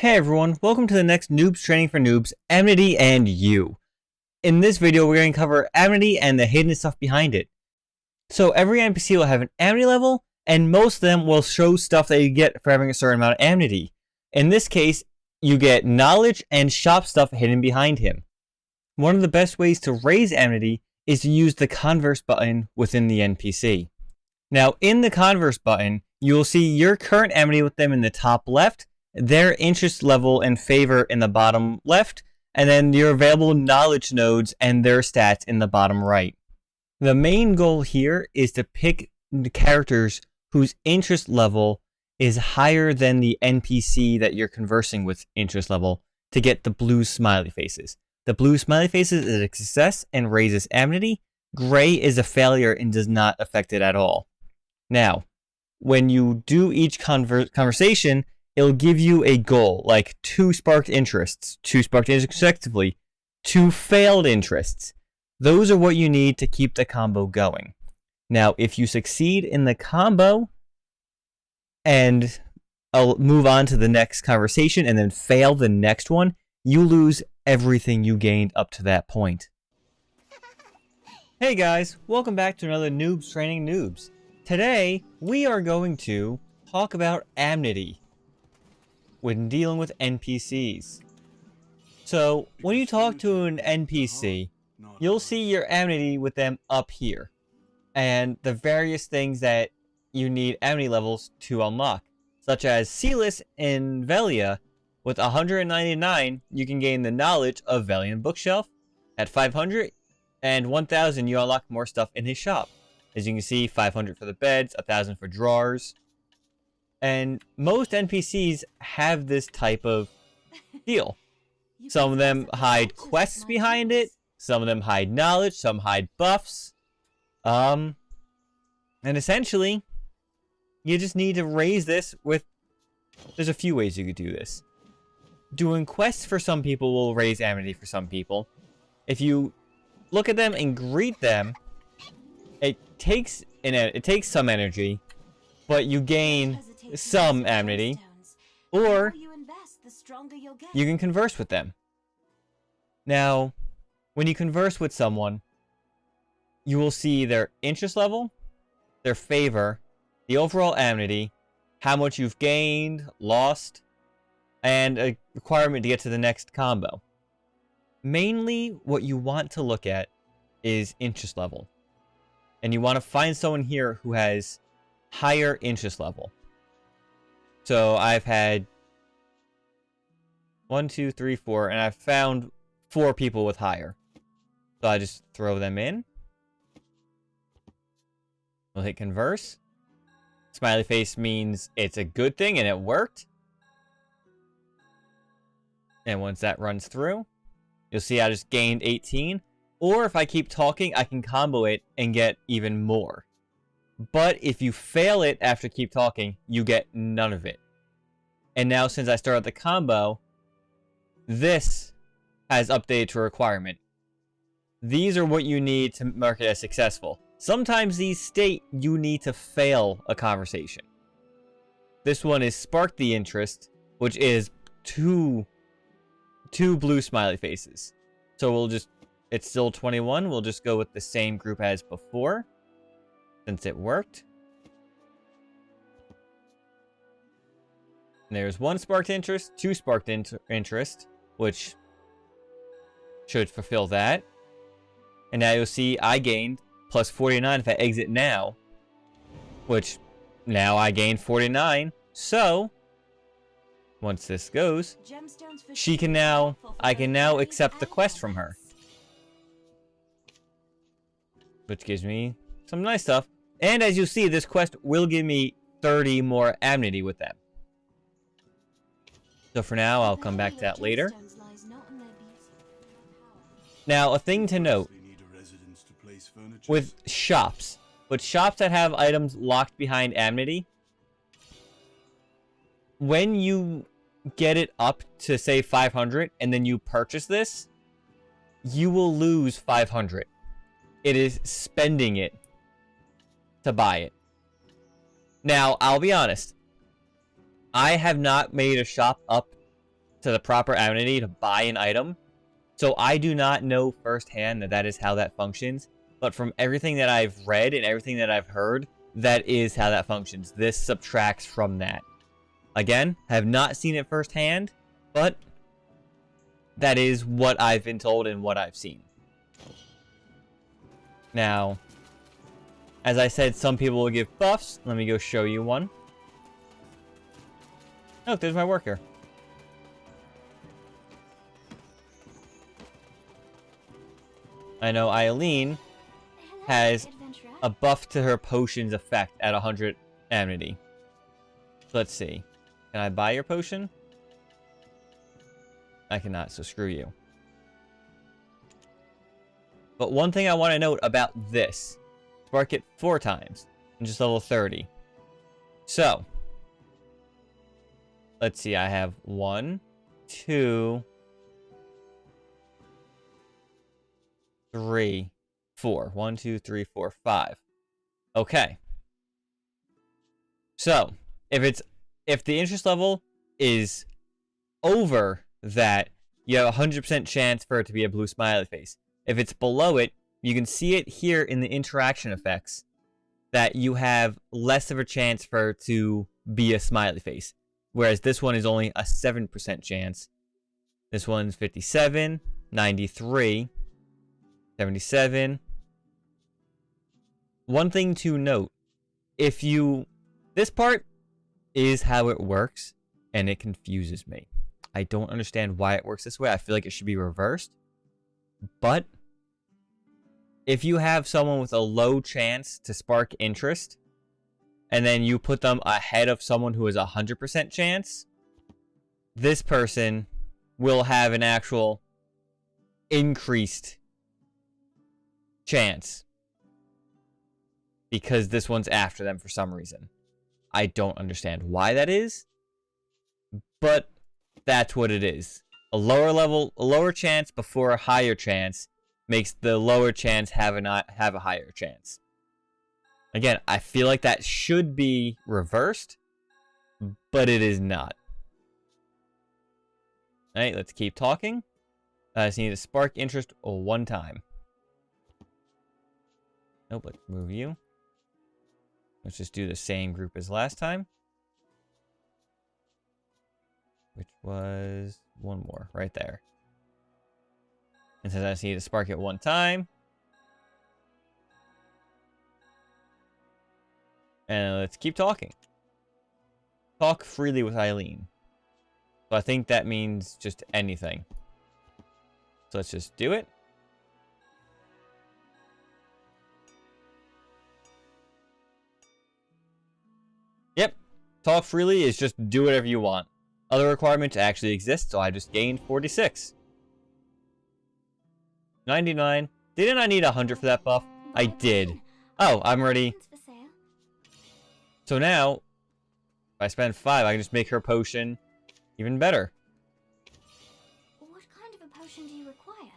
Hey everyone, welcome to the next Noobs Training for Noobs, Amity and You. In this video, we're going to cover Amity and the hidden stuff behind it. So every NPC will have an Amity level, and most of them will show stuff that you get for having a certain amount of Amity. In this case, you get knowledge and shop stuff hidden behind him. One of the best ways to raise Amity is to use the Converse button within the NPC. Now, in the Converse button, you will see your current Amity with them in the top left, their interest level and favor in the bottom left, and then your available knowledge nodes and their stats in the bottom right. The main goal here is to pick the characters whose interest level is higher than the NPC that you're conversing with interest level to get the blue smiley faces. The blue smiley faces is a success and raises Amity. Gray is a failure and does not affect it at all. Now, when you do each conversation, it'll give you a goal, like 2 sparked interests, 2 sparked interests consecutively, 2 failed interests. Those are what you need to keep the combo going. Now, if you succeed in the combo, and I'll move on to the next conversation and then fail the next one, you lose everything you gained up to that point. Hey guys, welcome back to another Noobs Training Noobs. Today, we are going to talk about Amity when dealing with NPCs. So, when you talk to an NPC, you'll see your Amity with them up here, and the various things that you need Amity levels to unlock, such as Celis in Velia. With 199, you can gain the knowledge of Velian Bookshelf. At 500 and 1000, you unlock more stuff in his shop. As you can see, 500 for the beds, 1000 for drawers. And most NPCs have this type of deal. Some of them hide quests behind it, some of them hide knowledge, some hide buffs. And essentially, you just need to raise this with... There's a few ways you could do this. Doing quests for some people will raise Amity for some people. If you look at them and greet them, it takes some energy, but you gain some Amity, or you can converse with them. Now, when you converse with someone, you will see their interest level, their favor, the overall Amity, how much you've gained, lost, and a requirement to get to the next combo. Mainly, what you want to look at is interest level. And you want to find someone here who has higher interest level. So I've had 1, 2, 3, 4, and I've found 4 people with higher. So I just throw them in. We'll hit converse. Smiley face means it's a good thing and it worked. And once that runs through, you'll see I just gained 18. Or if I keep talking, I can combo it and get even more. But if you fail it after keep talking, you get none of it. And now since I started the combo, this has updated to a requirement. These are what you need to mark it as successful. Sometimes these state you need to fail a conversation. This one is spark the interest, which is two blue smiley faces. So we'll just, it's still 21. We'll just go with the same group as before, since it worked. And there's 1 sparked interest, 2 sparked interest, which should fulfill that. And now you'll see I gained plus 49 if I exit now, which now I gained 49. So once this goes, I can now accept the quest from her, which gives me some nice stuff. And as you see, this quest will give me 30 more Amity with them. So for now, I'll come back to that later. Now, a thing to note with shops, that have items locked behind Amity, when you get it up to, say, 500, and then you purchase this, you will lose 500. It is spending it to buy it. Now, I'll be honest. I have not made a shop up to the proper Amity to buy an item. So I do not know firsthand that that is how that functions. But from everything that I've read and everything that I've heard, that is how that functions. This subtracts from that. Again, have not seen it firsthand, but that is what I've been told and what I've seen. Now, as I said, some people will give buffs. Let me go show you one. Oh, there's my worker. I know Eileen has a buff to her potion's effect at 100 Amity. Let's see. Can I buy your potion? I cannot, so screw you. But one thing I want to note about this. Spark it 4 times. And just level 30. So. Let's see, I have 1, 2, 3, 4. 1, 2, 3, 4, 5. Okay. So, if the interest level is over that, you have a 100% chance for it to be a blue smiley face. If it's below it, you can see it here in the interaction effects that you have less of a chance for it to be a smiley face. Whereas this one is only a 7% chance. This one's 57, 93, 77. One thing to note, this part is how it works, and it confuses me. I don't understand why it works this way. I feel like it should be reversed. But if you have someone with a low chance to spark interest, and then you put them ahead of someone who has a 100% chance, this person will have an actual increased chance. Because this one's after them for some reason. I don't understand why that is, but that's what it is. A lower chance before a higher chance makes the lower chance have a higher chance. Again, I feel like that should be reversed, but it is not. Alright, let's keep talking. I just need to spark interest 1 time. Nope, let's move you. Let's just do the same group as last time. Which was 1 more, right there. And since I just need to spark it 1 time. And let's keep talking. Talk freely with Eileen. So I think that means just anything. So let's just do it. Yep. Talk freely is just do whatever you want. Other requirements actually exist, so I just gained 46. 99. Didn't I need 100 for that buff? I did. Oh, I'm ready. So now, if I spend 5, I can just make her potion even better. What kind of a potion do you require?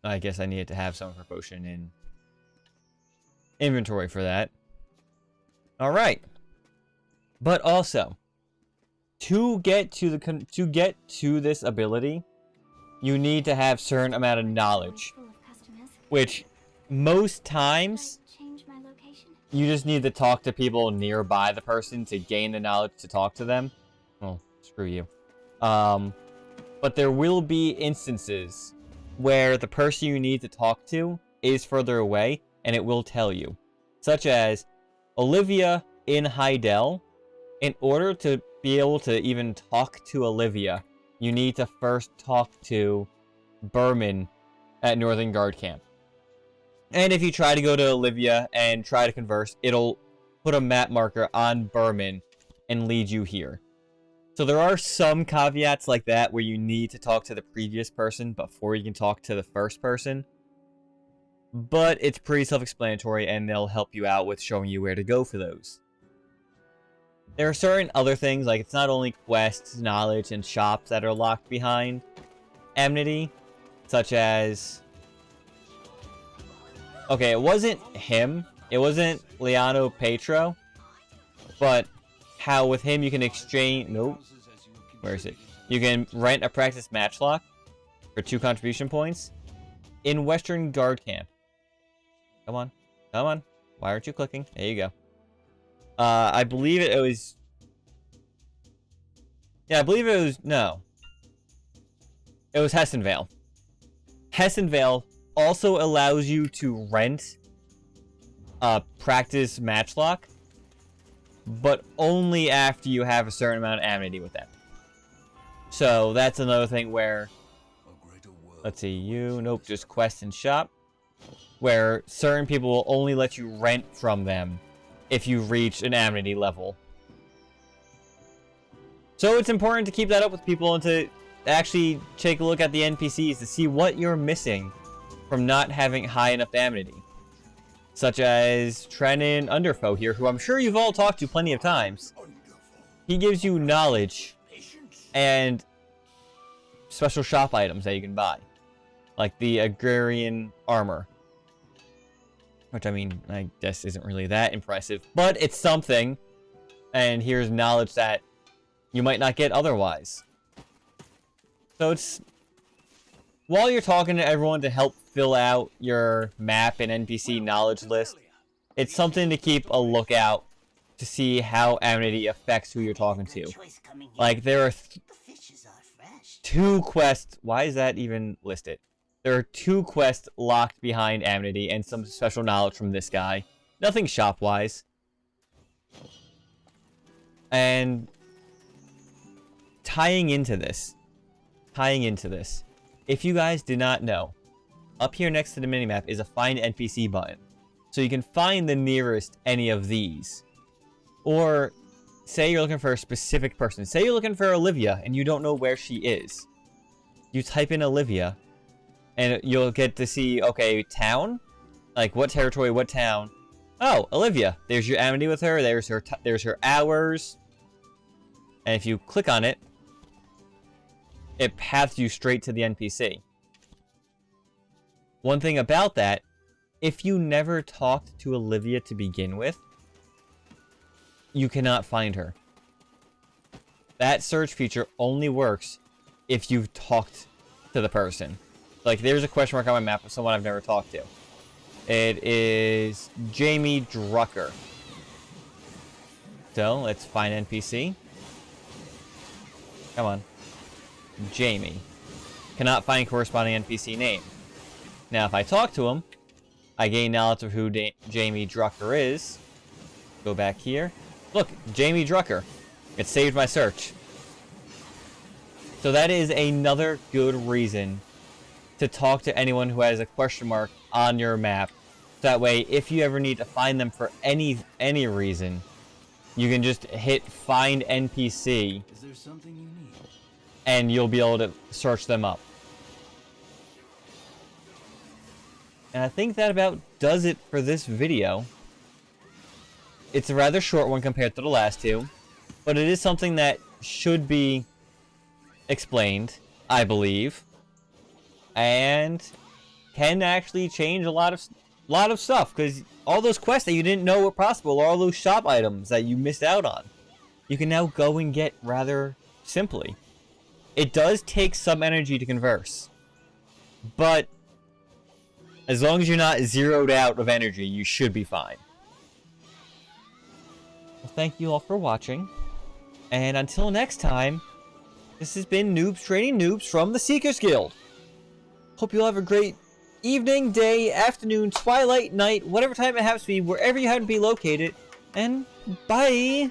I guess I needed to have some of her potion in inventory for that. Alright. But also, to get to this ability, you need to have certain amount of knowledge. Which, most times, you just need to talk to people nearby the person to gain the knowledge to talk to them. Well, screw you. But there will be instances where the person you need to talk to is further away, and it will tell you. Such as Olivia in Heidel. In order to be able to even talk to Olivia, you need to first talk to Berman at Northern Guard Camp. And if you try to go to Olivia and try to converse, it'll put a map marker on Berman and lead you here. So there are some caveats like that where you need to talk to the previous person before you can talk to the first person. But it's pretty self-explanatory, and they'll help you out with showing you where to go for those. There are certain other things, like it's not only quests, knowledge, and shops that are locked behind Amity, such as... Okay, it wasn't him. It wasn't Leano Petro. But how with him you can exchange... Nope. Where is it? You can rent a practice matchlock for 2 contribution points in Western Guard Camp. Come on. Come on. Why aren't you clicking? There you go. I believe it was... Yeah, I believe it was... No. It was Hessenvale. Hessenvale also allows you to rent a practice matchlock, but only after you have a certain amount of amity with them. So that's another thing where... Let's see, you... Nope, just quest and shop. Where certain people will only let you rent from them if you reach an amity level. So it's important to keep that up with people and to actually take a look at the NPCs to see what you're missing from not having high enough amity. Such as Trenin Underfoe here, who I'm sure you've all talked to plenty of times. He gives you knowledge and special shop items that you can buy. Like the agrarian armor. Which, I mean, I guess isn't really that impressive. But it's something. And here's knowledge that you might not get otherwise. So it's... While you're talking to everyone to help fill out your map and NPC knowledge list, it's something to keep a lookout to see how Amity affects who you're talking to. Like, there are 2 quests... Why is that even listed? There are 2 quests locked behind Amity and some special knowledge from this guy. Nothing shop-wise. And tying into this, if you guys did not know, up here next to the minimap is a Find NPC button. So you can find the nearest any of these. Or, say you're looking for a specific person. Say you're looking for Olivia and you don't know where she is. You type in Olivia, and you'll get to see, okay, town? Like, what territory, what town? Oh, Olivia. There's your amity with her. There's her hours. And if you click on it, it paths you straight to the NPC. One thing about that, if you never talked to Olivia to begin with, you cannot find her. That search feature only works if you've talked to the person. Like, there's a question mark on my map of someone I've never talked to. It is Jamie Drucker. So, let's find NPC. Come on. Jamie. Cannot find corresponding NPC name. Now, if I talk to him, I gain knowledge of who Jamie Drucker is. Go back here. Look, Jamie Drucker. It saved my search. So that is another good reason to talk to anyone who has a question mark on your map. That way, if you ever need to find them for any reason, you can just hit Find NPC. Is there something you need? And you'll be able to search them up. And I think that about does it for this video. It's a rather short one compared to the last 2, but it is something that should be explained, I believe, and can actually change a lot of stuff, because all those quests that you didn't know were possible, or all those shop items that you missed out on, you can now go and get rather simply. It does take some energy to converse, but as long as you're not zeroed out of energy, you should be fine. Well, thank you all for watching, and until next time, this has been Noobs Training Noobs from the Seekers Guild. Hope you all have a great evening, day, afternoon, twilight, night, whatever time it happens to be, wherever you happen to be located, and bye!